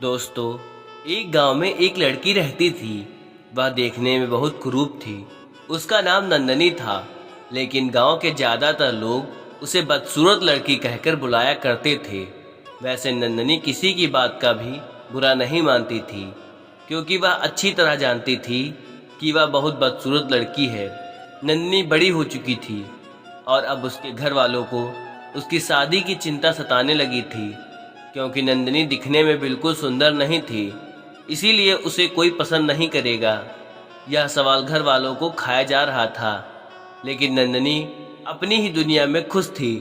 दोस्तों, एक गांव में एक लड़की रहती थी। वह देखने में बहुत कुरूप थी। उसका नाम नंदनी था, लेकिन गांव के ज़्यादातर लोग उसे बदसूरत लड़की कहकर बुलाया करते थे। वैसे नंदनी किसी की बात का भी बुरा नहीं मानती थी, क्योंकि वह अच्छी तरह जानती थी कि वह बहुत बदसूरत लड़की है। नंदनी बड़ी हो चुकी थी और अब उसके घर वालों को उसकी शादी की चिंता सताने लगी थी, क्योंकि नंदनी दिखने में बिल्कुल सुंदर नहीं थी। इसीलिए उसे कोई पसंद नहीं करेगा, यह सवाल घर वालों को खाया जा रहा था। लेकिन नंदनी अपनी ही दुनिया में खुश थी।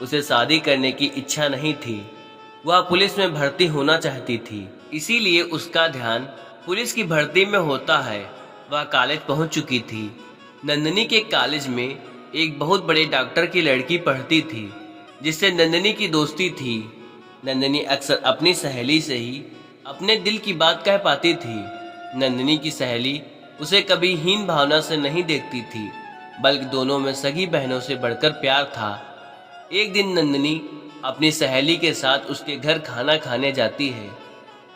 उसे शादी करने की इच्छा नहीं थी। वह पुलिस में भर्ती होना चाहती थी, इसीलिए उसका ध्यान पुलिस की भर्ती में होता है। वह कॉलेज पहुंच चुकी थी। नंदनी के कॉलेज में एक बहुत बड़े डॉक्टर की लड़की पढ़ती थी, जिससे नंदनी की दोस्ती थी। नंदनी अक्सर अपनी सहेली से ही अपने दिल की बात कह पाती थी। नंदनी की सहेली उसे कभी हीन भावना से नहीं देखती थी, बल्कि दोनों में सगी बहनों से बढ़कर प्यार था। एक दिन नंदनी अपनी सहेली के साथ उसके घर खाना खाने जाती है।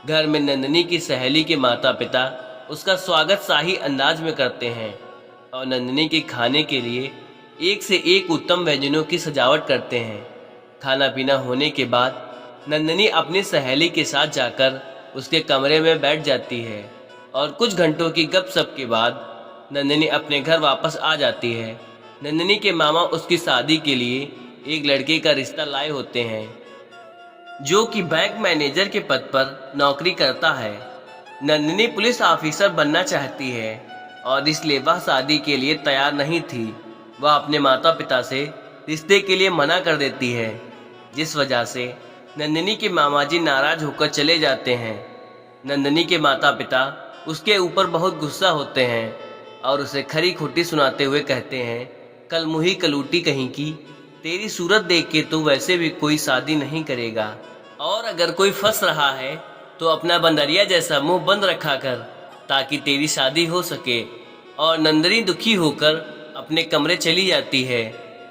घर में नंदनी की सहेली के माता पिता उसका स्वागत शाही अंदाज में करते हैं और नंदनी के खाने के लिए एक से एक उत्तम व्यंजनों की सजावट करते हैं। खाना पीना होने के बाद नंदनी अपनी सहेली के साथ जाकर उसके कमरे में बैठ जाती है और कुछ घंटों की गपशप के बाद नंदनी अपने घर वापस आ जाती है। नंदनी के मामा उसकी शादी के लिए एक लड़के का रिश्ता लाए होते हैं, जो कि बैंक मैनेजर के पद पर नौकरी करता है। नंदनी पुलिस ऑफिसर बनना चाहती है और इसलिए वह शादी के लिए तैयार नहीं थी। वह अपने माता पिता से रिश्ते के लिए मना कर देती है, जिस वजह से नंदनी के मामा जी नाराज होकर चले जाते हैं। नंदनी के माता पिता उसके ऊपर बहुत गुस्सा होते हैं और उसे खरी खोटी सुनाते हुए कहते हैं, कल मुही कलूटी कहीं की, तेरी सूरत देख के तो वैसे भी कोई शादी नहीं करेगा, और अगर कोई फंस रहा है तो अपना बंदरिया जैसा मुंह बंद रखा कर, ताकि तेरी शादी हो सके। और नंदनी दुखी होकर अपने कमरे चली जाती है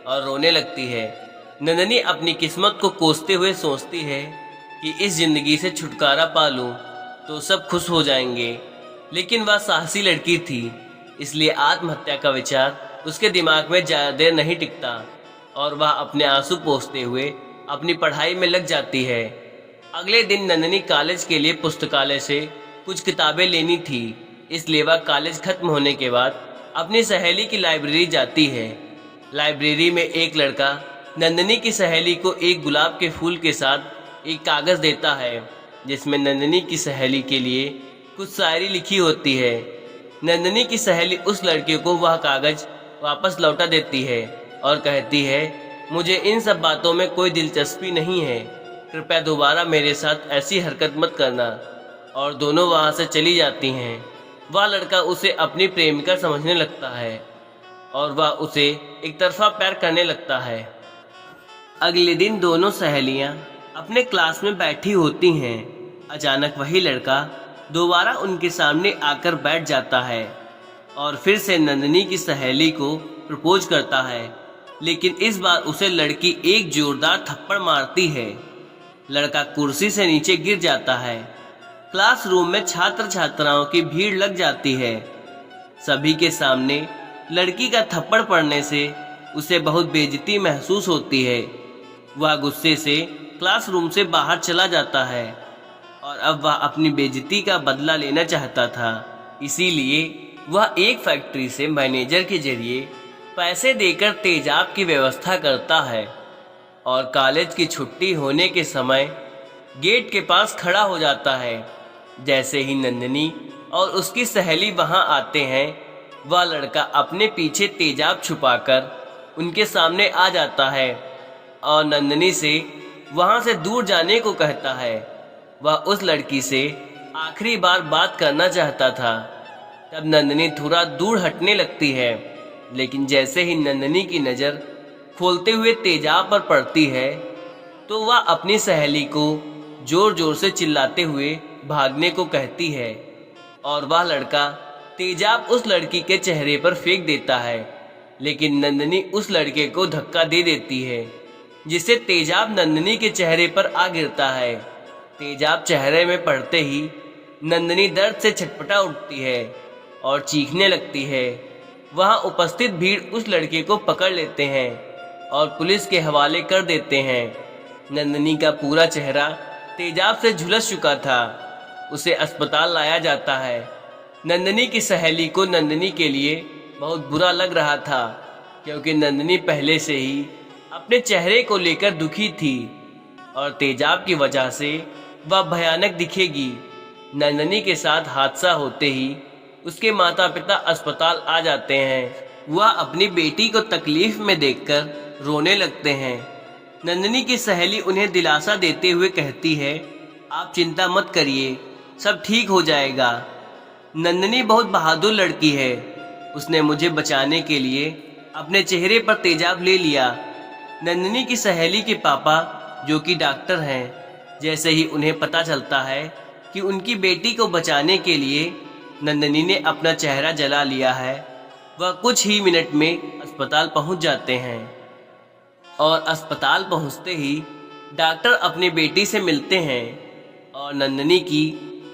और रोने लगती है। नंदनी अपनी किस्मत को कोसते हुए सोचती है कि इस जिंदगी से छुटकारा पा लूं तो सब खुश हो जाएंगे। लेकिन वह साहसी लड़की थी, इसलिए आत्महत्या का विचार उसके दिमाग में ज़्यादा देर नहीं टिकता और वह अपने आंसू पोंछते हुए अपनी पढ़ाई में लग जाती है। अगले दिन नंदनी कॉलेज के लिए पुस्तकालय से कुछ किताबें लेनी थी, इसलिए वह कॉलेज खत्म होने के बाद अपनी सहेली की लाइब्रेरी जाती है। लाइब्रेरी में एक लड़का नंदनी की सहेली को एक गुलाब के फूल के साथ एक कागज़ देता है, जिसमें नंदनी की सहेली के लिए कुछ शायरी लिखी होती है। नंदनी की सहेली उस लड़के को वह कागज़ वापस लौटा देती है और कहती है, मुझे इन सब बातों में कोई दिलचस्पी नहीं है, कृपया दोबारा मेरे साथ ऐसी हरकत मत करना। और दोनों वहाँ से चली जाती हैं। वह लड़का उसे अपनी प्रेमिका समझने लगता है और वह उसे एक तरफा प्यार करने लगता है। अगले दिन दोनों सहेलियां अपने क्लास में बैठी होती हैं। अचानक वही लड़का दोबारा उनके सामने आकर बैठ जाता है और फिर से नंदनी की सहेली को प्रपोज करता है, लेकिन इस बार उसे लड़की एक जोरदार थप्पड़ मारती है। लड़का कुर्सी से नीचे गिर जाता है। क्लासरूम में छात्र छात्राओं की भीड़ लग जाती है। सभी के सामने लड़की का थप्पड़ पड़ने से उसे बहुत बेइज्जती महसूस होती है। वह गुस्से से क्लासरूम से बाहर चला जाता है और अब वह अपनी बेइज्जती का बदला लेना चाहता था। इसीलिए वह एक फैक्ट्री से मैनेजर के जरिए पैसे देकर तेजाब की व्यवस्था करता है और कॉलेज की छुट्टी होने के समय गेट के पास खड़ा हो जाता है। जैसे ही नंदनी और उसकी सहेली वहां आते हैं, वह लड़का अपने पीछे तेजाब छुपाकर उनके सामने आ जाता है और नंदनी से वहां से दूर जाने को कहता है। वह उस लड़की से आखिरी बार बात करना चाहता था। तब नंदनी थोड़ा दूर हटने लगती है, लेकिन जैसे ही नंदनी की नज़र खोलते हुए तेजाब पर पड़ती है, तो वह अपनी सहेली को जोर जोर से चिल्लाते हुए भागने को कहती है और वह लड़का तेजाब उस लड़की के चेहरे पर फेंक देता है। लेकिन नंदनी उस लड़के को धक्का दे देती है, जिससे तेजाब नंदनी के चेहरे पर आ गिरता है। तेजाब चेहरे में पड़ते ही नंदनी दर्द से छटपटा उठती है और चीखने लगती है। वहाँ उपस्थित भीड़ उस लड़के को पकड़ लेते हैं और पुलिस के हवाले कर देते हैं। नंदनी का पूरा चेहरा तेजाब से झुलस चुका था। उसे अस्पताल लाया जाता है। नंदनी की सहेली को नंदनी के लिए बहुत बुरा लग रहा था, क्योंकि नंदनी पहले से ही अपने चेहरे को लेकर दुखी थी और तेजाब की वजह से वह भयानक दिखेगी। नंदनी के साथ हादसा होते ही उसके माता पिता अस्पताल आ जाते हैं। वह अपनी बेटी को तकलीफ में देखकर रोने लगते हैं। नंदनी की सहेली उन्हें दिलासा देते हुए कहती है, आप चिंता मत करिए, सब ठीक हो जाएगा। नंदनी बहुत बहादुर लड़की है। उसने मुझे बचाने के लिए अपने चेहरे पर तेजाब ले लिया। नंदनी की सहेली के पापा, जो कि डॉक्टर हैं, जैसे ही उन्हें पता चलता है कि उनकी बेटी को बचाने के लिए नंदनी ने अपना चेहरा जला लिया है, वह कुछ ही मिनट में अस्पताल पहुंच जाते हैं। और अस्पताल पहुंचते ही डॉक्टर अपनी बेटी से मिलते हैं और नंदनी की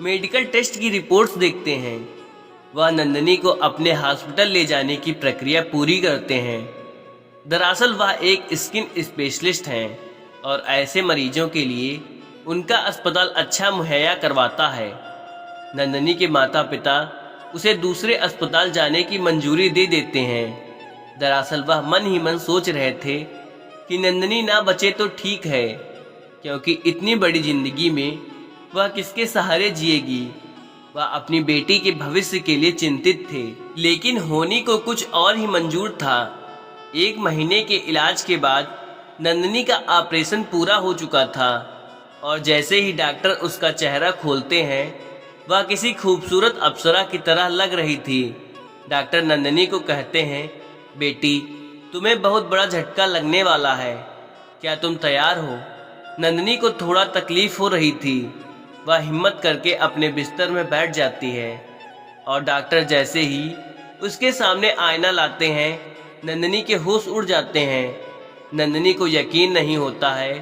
मेडिकल टेस्ट की रिपोर्ट्स देखते हैं। वह नंदनी को अपने हॉस्पिटल ले जाने की प्रक्रिया पूरी करते हैं। दरअसल वह एक स्किन स्पेशलिस्ट हैं और ऐसे मरीजों के लिए उनका अस्पताल अच्छा मुहैया करवाता है। नंदनी के माता पिता उसे दूसरे अस्पताल जाने की मंजूरी दे देते हैं। दरअसल वह मन ही मन सोच रहे थे कि नंदनी ना बचे तो ठीक है, क्योंकि इतनी बड़ी जिंदगी में वह किसके सहारे जिएगी। वह अपनी बेटी के भविष्य के लिए चिंतित थे, लेकिन होनी को कुछ और ही मंजूर था। 1 महीने के इलाज के बाद नंदनी का ऑपरेशन पूरा हो चुका था और जैसे ही डॉक्टर उसका चेहरा खोलते हैं, वह किसी खूबसूरत अप्सरा की तरह लग रही थी। डॉक्टर नंदनी को कहते हैं, बेटी, तुम्हें बहुत बड़ा झटका लगने वाला है, क्या तुम तैयार हो? नंदनी को थोड़ा तकलीफ हो रही थी। वह हिम्मत करके अपने बिस्तर में बैठ जाती है और डॉक्टर जैसे ही उसके सामने आईना लाते हैं, नंदनी के होश उड़ जाते हैं। नंदनी को यकीन नहीं होता है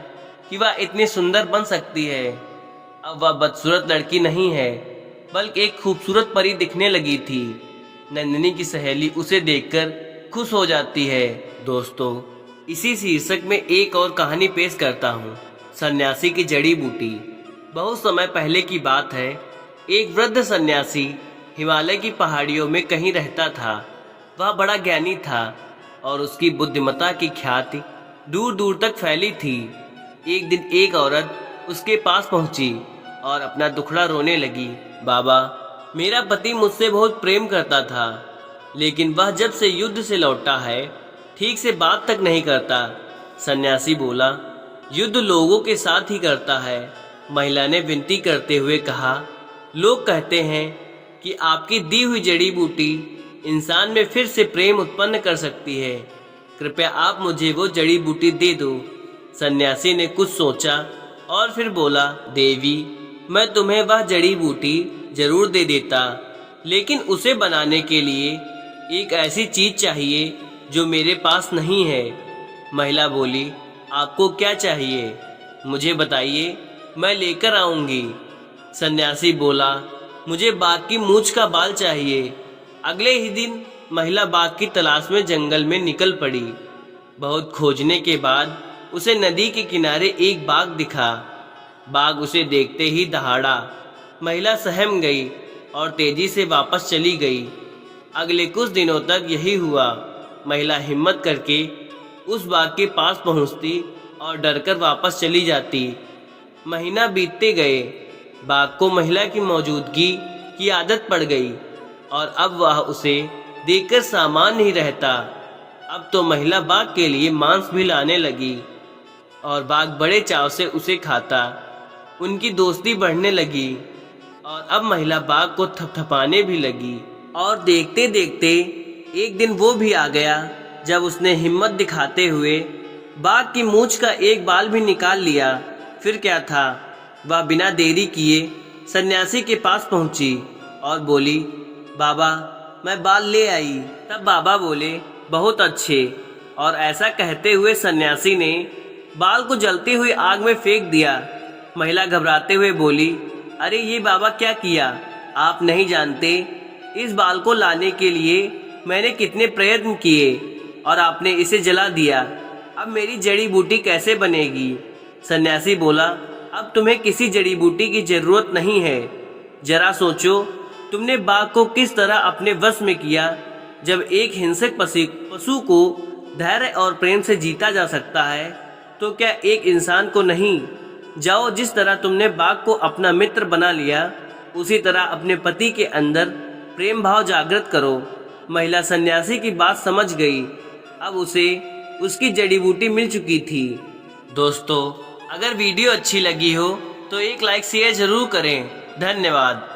कि वह इतनी सुंदर बन सकती है। अब वह बदसूरत लड़की नहीं है, बल्कि एक खूबसूरत परी दिखने लगी थी। नंदनी की सहेली उसे देखकर खुश हो जाती है। दोस्तों, इसी शीर्षक में एक और कहानी पेश करता हूँ, सन्यासी की जड़ी बूटी। बहुत समय पहले की बात है। एक वृद्ध सन्यासी हिमालय की पहाड़ियों में कहीं रहता था। वह बड़ा ज्ञानी था और उसकी बुद्धिमत्ता की ख्याति दूर दूर तक फैली थी। एक दिन एक औरत उसके पास पहुंची और अपना दुखड़ा रोने लगी। बाबा, मेरा पति मुझसे बहुत प्रेम करता था, लेकिन वह जब से युद्ध से लौटा है ठीक से बात तक नहीं करता। सन्यासी बोला, युद्ध लोगों के साथ ही करता है। महिला ने विनती करते हुए कहा, लोग कहते हैं कि आपकी दी हुई जड़ी बूटी इंसान में फिर से प्रेम उत्पन्न कर सकती है। कृपया आप मुझे वो जड़ी बूटी दे दो। सन्यासी ने कुछ सोचा और फिर बोला, देवी, मैं तुम्हें वह जड़ी बूटी जरूर दे देता, लेकिन उसे बनाने के लिए एक ऐसी चीज चाहिए जो मेरे पास नहीं है। महिला बोली, आपको क्या चाहिए? मुझे बताइए, मैं लेकर आऊंगी। सन्यासी बोला, मुझे बाघ की मूंछ का बाल चाहिए। अगले ही दिन महिला बाघ की तलाश में जंगल में निकल पड़ी। बहुत खोजने के बाद उसे नदी के किनारे एक बाघ दिखा। बाघ उसे देखते ही दहाड़ा। महिला सहम गई और तेजी से वापस चली गई। अगले कुछ दिनों तक यही हुआ। महिला हिम्मत करके उस बाघ के पास पहुंचती और डरकर वापस चली जाती। महीना बीतते गए। बाघ को महिला की मौजूदगी की आदत पड़ गई और अब वह उसे देखकर सामान नहीं रहता। अब तो महिला बाघ के लिए मांस भी लाने लगी और बाघ बड़े चाव से उसे खाता। उनकी दोस्ती बढ़ने लगी और अब महिला बाघ को थपथपाने भी लगी। और देखते देखते एक दिन वो भी आ गया जब उसने हिम्मत दिखाते हुए बाघ की मूंछ का एक बाल भी निकाल लिया। फिर क्या था, वह बिना देरी किए सन्यासी के पास पहुंची और बोली, बाबा, मैं बाल ले आई। तब बाबा बोले, बहुत अच्छे। और ऐसा कहते हुए सन्यासी ने बाल को जलती हुई आग में फेंक दिया। महिला घबराते हुए बोली, अरे ये बाबा क्या किया? आप नहीं जानते, इस बाल को लाने के लिए मैंने कितने प्रयत्न किए और आपने इसे जला दिया। अब मेरी जड़ी बूटी कैसे बनेगी? सन्यासी बोला, अब तुम्हें किसी जड़ी बूटी की जरूरत नहीं है। जरा सोचो, तुमने बाघ को किस तरह अपने वश में किया। जब एक हिंसक पशु को धैर्य और प्रेम से जीता जा सकता है, तो क्या एक इंसान को नहीं? जाओ, जिस तरह तुमने बाघ को अपना मित्र बना लिया, उसी तरह अपने पति के अंदर प्रेम भाव जागृत करो। महिला सन्यासी की बात समझ गई। अब उसे उसकी जड़ी बूटी मिल चुकी थी। दोस्तों, अगर वीडियो अच्छी लगी हो तो एक लाइक शेयर जरूर करें। धन्यवाद।